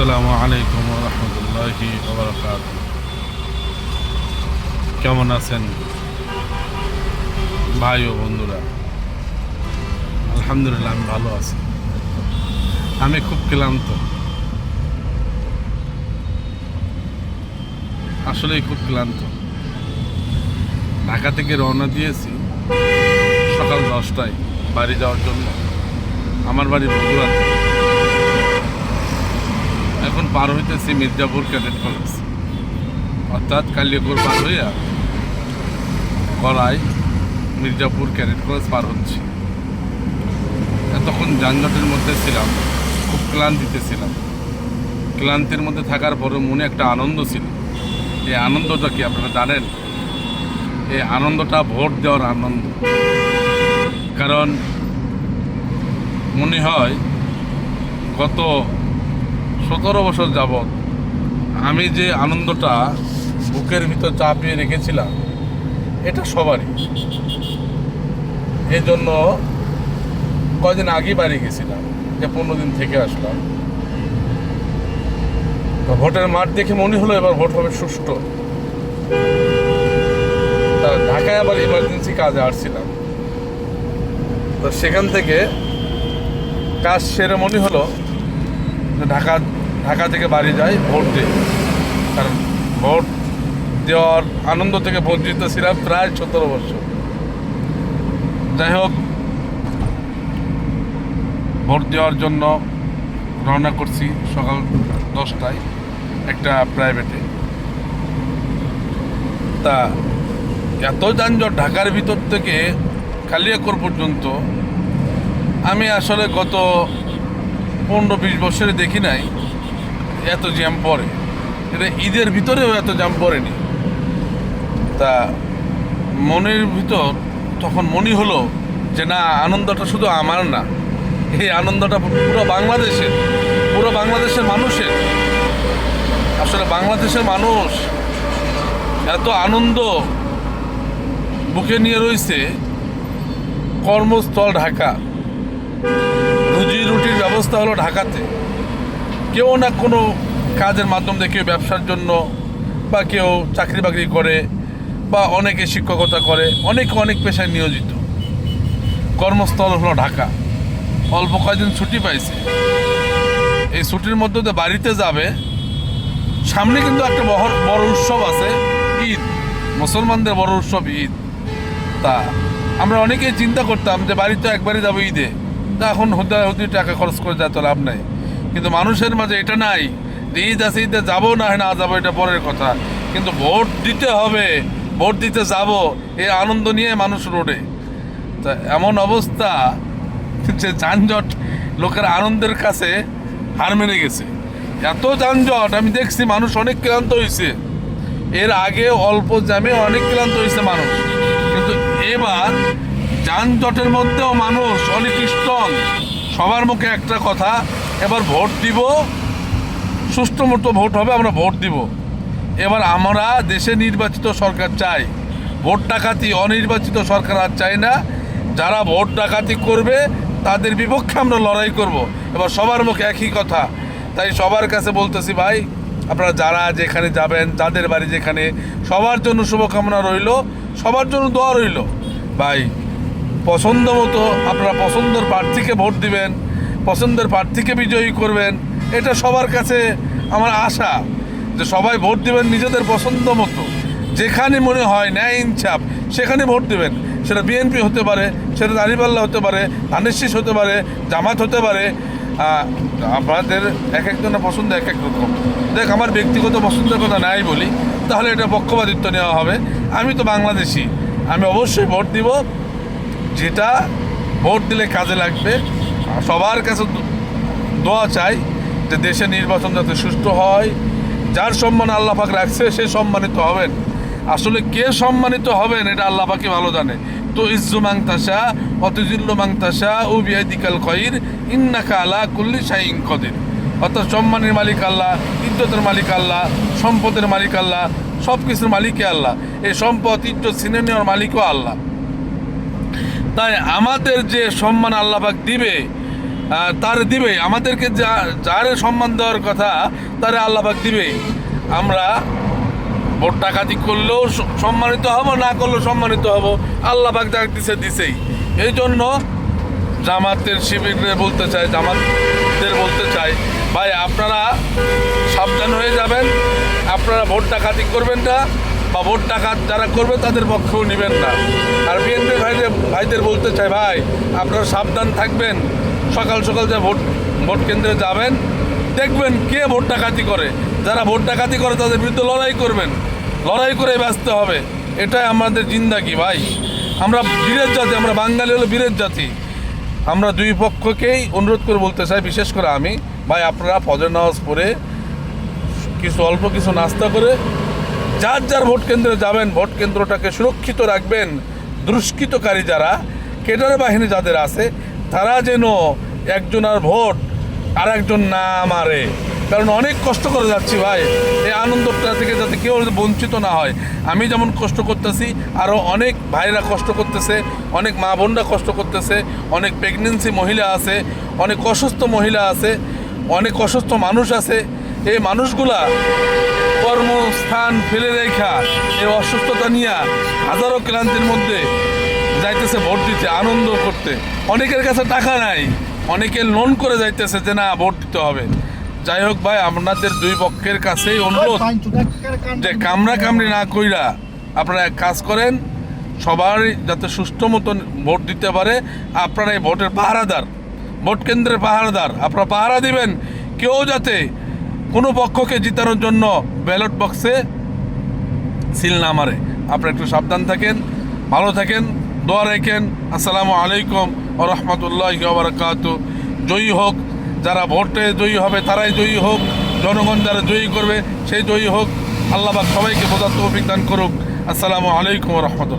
আসসালামু আলাইকুম ওয়া রাহমাতুল্লাহি ওয়া বারাকাতুহু। কেমন আছেন ভাই ও বন্ধুরা? আলহামদুলিল্লাহ আমি ভালো আছি। আমি খুব ক্লান্ত, আসলেই খুব ক্লান্ত। ঢাকা থেকে রওনা দিয়েছি সকাল 10টায় বাড়ি যাওয়ার জন্য। আমার বাড়ি বগুড়াতে। এখন পার হইতেছি মির্জাপুর ক্যাডেট কলেজ, অর্থাৎ কালিয়াকৈর পার হইয়া করাই মির্জাপুর ক্যাডেট কলেজ পার হচ্ছি। এতক্ষণ যানজটের মধ্যে ছিলাম, খুব ক্লান্তিতে ছিলাম। ক্লান্তির মধ্যে থাকার পরেও মনে একটা আনন্দ ছিল। এই আনন্দটা কি আপনারা জানেন? এই আনন্দটা ভোট দেওয়ার আনন্দ। কারণ মনে হয় গত 17 বছর যাবৎ আমি যে আনন্দটা বুকের ভিতর চাপিয়ে রেখেছিলাম, এটা সবারই। এই জন্য কয়দিন আগে বাড়ি গেছিলাম, যে 15 দিন থেকে আসলাম। তো ভোটের মাঠ দেখে মনে হলো এবার ভোট হবে সুষ্ঠু। তা ঢাকায় আবার ইমার্জেন্সি কাজে আসছিলাম। তো সেখান থেকে কাজ সেরে মনে হলো যে ঢাকা থেকে বাড়ি যাই, ভোট দিই। কারণ ভোট দেওয়ার আনন্দ থেকে বঞ্চিত ছিলাম প্রায় 17 বছর। যাই হোক, ভোট দেওয়ার জন্য রওনা করছি সকাল 10টায় একটা প্রাইভেটে। তা এত যানজট ঢাকার ভিতর থেকে কালিয়াকৈর পর্যন্ত আমি আসলে গত 15-20 বছরে দেখি নাই এত জ্যাম পড়ে। এটা ঈদের ভিতরেও এত জ্যাম পড়েনি। তা মনের ভিতর তখন মনে হলো যে না, আনন্দটা শুধু আমার না, এই আনন্দটা পুরো বাংলাদেশের মানুষের। আসলে বাংলাদেশের মানুষ এত আনন্দ বুকে নিয়ে রয়েছে। কর্মস্থল ঢাকা, রুজি রুটির ব্যবস্থা হলো ঢাকাতে। কেউ না কোনো কাজের মাধ্যম দিয়ে, কেউ ব্যবসার জন্য, বা কেউ চাকরি বাকরি করে, বা অনেকে শিক্ষকতা করে, অনেক পেশায় নিয়োজিত। কর্মস্থল হলো ঢাকা। অল্প কয়েকদিন ছুটি পাইছে, এই ছুটির মধ্যে দিয়ে বাড়িতে যাবে। সামনে কিন্তু একটা বড় উৎসব আছে, ঈদ, মুসলমানদের বড় উৎসব ঈদ। তা আমরা অনেকেই চিন্তা করতাম যে বাড়িতে একবারই যাবো ঈদে, তা এখন হুদি টাকা খরচ করে যায় তো লাভ নাই। কিন্তু মানুষের মাঝে এটা নাই যে ঈদ আছে, ঈদে যাবো না যাবো এটা পরের কথা, কিন্তু ভোট দিতে হবে, ভোট দিতে যাব, এই আনন্দ নিয়ে মানুষ রোডে। তা এমন অবস্থা যে যানজট লোকের আনন্দের কাছে হার মেনে গেছে। এত যানজট আমি দেখছি, মানুষ অনেক ক্লান্ত হয়েছে। এর আগে অল্প জ্যামে অনেক ক্লান্ত হয়েছে মানুষ, কিন্তু এবার যানজটের মধ্যেও মানুষ অনেক স্ট্রং। সবার মুখে একটা কথা, এবার ভোট দিব, সুষ্ঠু মতো ভোট হবে, আমরা ভোট দিব। এবার আমরা দেশে নির্বাচিত সরকার চাই, ভোট ডাকাতি অনির্বাচিত সরকার আর চাই না। যারা ভোট ডাকাতি করবে তাদের বিপক্ষে আমরা লড়াই করব। এবার সবার মুখে একই কথা। তাই সবার কাছে বলতেছি, ভাই আপনারা যারা যেখানে যাবেন, যাদের বাড়ি যেখানে, সবার জন্য শুভকামনা রইল, সবার জন্য দোয়া রইল। ভাই পছন্দ মতো আপনারা পছন্দের প্রার্থীকে ভোট দিবেন, পছন্দের প্রার্থীকে বিজয়ী করবেন। এটা সবার কাছে আমার আশা, যে সবাই ভোট দিবেন নিজেদের পছন্দ মতো। যেখানে মনে হয় ন্যায় ইনসাফ, সেখানে ভোট দিবেন। সেটা বিএনপি হতে পারে, সেটা দাঁড়িপাল্লা হতে পারে, ধানের শীষ হতে পারে, জামাত হতে পারে। আপনাদের এক একজনের পছন্দ এক এক রকম। দেখ, আমার ব্যক্তিগত পছন্দের কথা নাই বলি, তাহলে এটা পক্ষপাতিত্ব নেওয়া হবে। আমি তো বাংলাদেশি, আমি অবশ্যই ভোট দিব, যেটা ভোট দিলে কাজে লাগবে। সবার কাছে দোয়া চাই যে দেশে নির্বাচন যাতে সুষ্ঠু হয়। যার সম্মান আল্লাহ পাক রাখছে সে সম্মানিত হবেন। আসলে কে সম্মানিত হবেন এটা আল্লাহ পাকই ভালো জানে। তো ইজ্জু মাংতাসা অতুজিল্লু মাংতাসা ও বিয়াদিকাল খয়ির ইন্নাকা আলা কুল্লি শাইইন কদির। অর্থাৎ সম্মানের মালিক আল্লাহ, ইজ্জতের মালিক আল্লাহ, সম্পদের মালিক আল্লাহ, সব কিছুর মালিকই আল্লাহ। এই সম্পদ ইজ্জত ছিনে নেওয়ার মালিকও আল্লাহ। তাই আমাদের যে সম্মান আল্লাহ পাক দিবে, তার দিবেই, আমাদেরকে যার সম্মান দেওয়ার কথা তারে আল্লাহ পাক দিবেই। আমরা ভোট ডাকাতি করলেও সম্মানিত হব, না করলেও সম্মানিত হব, আল্লাহ পাক যার দিছেই। এই জন্য জামাতের শিবিরদের বলতে চাই, জামাতদের বলতে চাই, ভাই আপনারা সাবধান হয়ে যাবেন, আপনারা ভোট ডাকাতি করবেন না, বা ভোট ডাকাত যারা করবে তাদের পক্ষেও নেবেন না। আর বিএনপি ভাইদের বলতে চাই, ভাই আপনারা সাবধান থাকবেন, সকাল সকাল যে ভোট কেন্দ্রে যাবেন, দেখবেন কে ভোট ডাকাতি করে, যারা ভোট ডাকাতি করে তাদের বিরুদ্ধে লড়াই করবেন, লড়াই করে বাঁচতে হবে। এটাই আমাদের জিন্দাগি ভাই। আমরা বীরের জাতি, আমরা বাঙালি হলো বীরের জাতি। আমরা দুই পক্ষকেই অনুরোধ করে বলতে চাই, বিশেষ করে আমি, ভাই আপনারা ফজর নামাজ পড়ে অল্প কিছু নাস্তা করে যার ভোট কেন্দ্রে যাবেন, ভোট কেন্দ্রটাকে সুরক্ষিত রাখবেন। দুষ্কৃতকারী যারা, ক্যাডার বাহিনী যাদের আছে, তারা যেন একজনের ভোট আর একজন না মারে। কারণ অনেক কষ্ট করে যাচ্ছি ভাই, এই আনন্দটা থেকে যাতে কেউ বঞ্চিত না হয়। আমি যেমন কষ্ট করতেছি, আরও অনেক ভাইরা কষ্ট করতেছে, অনেক মা বোনরা কষ্ট করতেছে, অনেক প্রেগনেন্সি মহিলা আছে, অনেক অসুস্থ মহিলা আছে, অনেক অসুস্থ মানুষ আছে। এই মানুষগুলা কর্মস্থান ফেলে রেখা এই অসুস্থতা নিয়ে হাজারো ক্লান্তির মধ্যে যাইতেছে ভোট দিতে, আনন্দ করতে। অনেকের কাছে টাকা নাই, অনেকে লোন করে যাইতেছে যে না ভোট দিতে হবে। যাই হোক ভাই, আপনাদের দুই পক্ষের কাছেই অনুরোধ যে কামড়ি না কইরা আপনারা এক কাজ করেন, সবার যাতে সুষ্ঠু মতন ভোট দিতে পারে। আপনারা এই ভোটের পাহারাদার, ভোট কেন্দ্রের পাহারাদার, আপনারা পাহারা দিবেন, কেউ যাতে কোনো পক্ষকে জিতানোর জন্য ব্যালট বক্সে সিল না মারে। আপনারা একটু সাবধান থাকেন, ভালো থাকেন, দোয়া রাখেন। আসসালামু আলাইকুম ওয়া রাহমাতুল্লাহি ওয়া বারাকাতুহু। জয়ী হোক যারা ভোটে জয়ী হবে, তারাই জয়ী হোক। জনগণ যারা জয়ী করবে সেই জয়ী হোক। আল্লাহ পাক সবাইকে বোঝার তৌফিক দান করুক। আসসালামু আলাইকুম ওয়া রাহমাতুল্লাহ।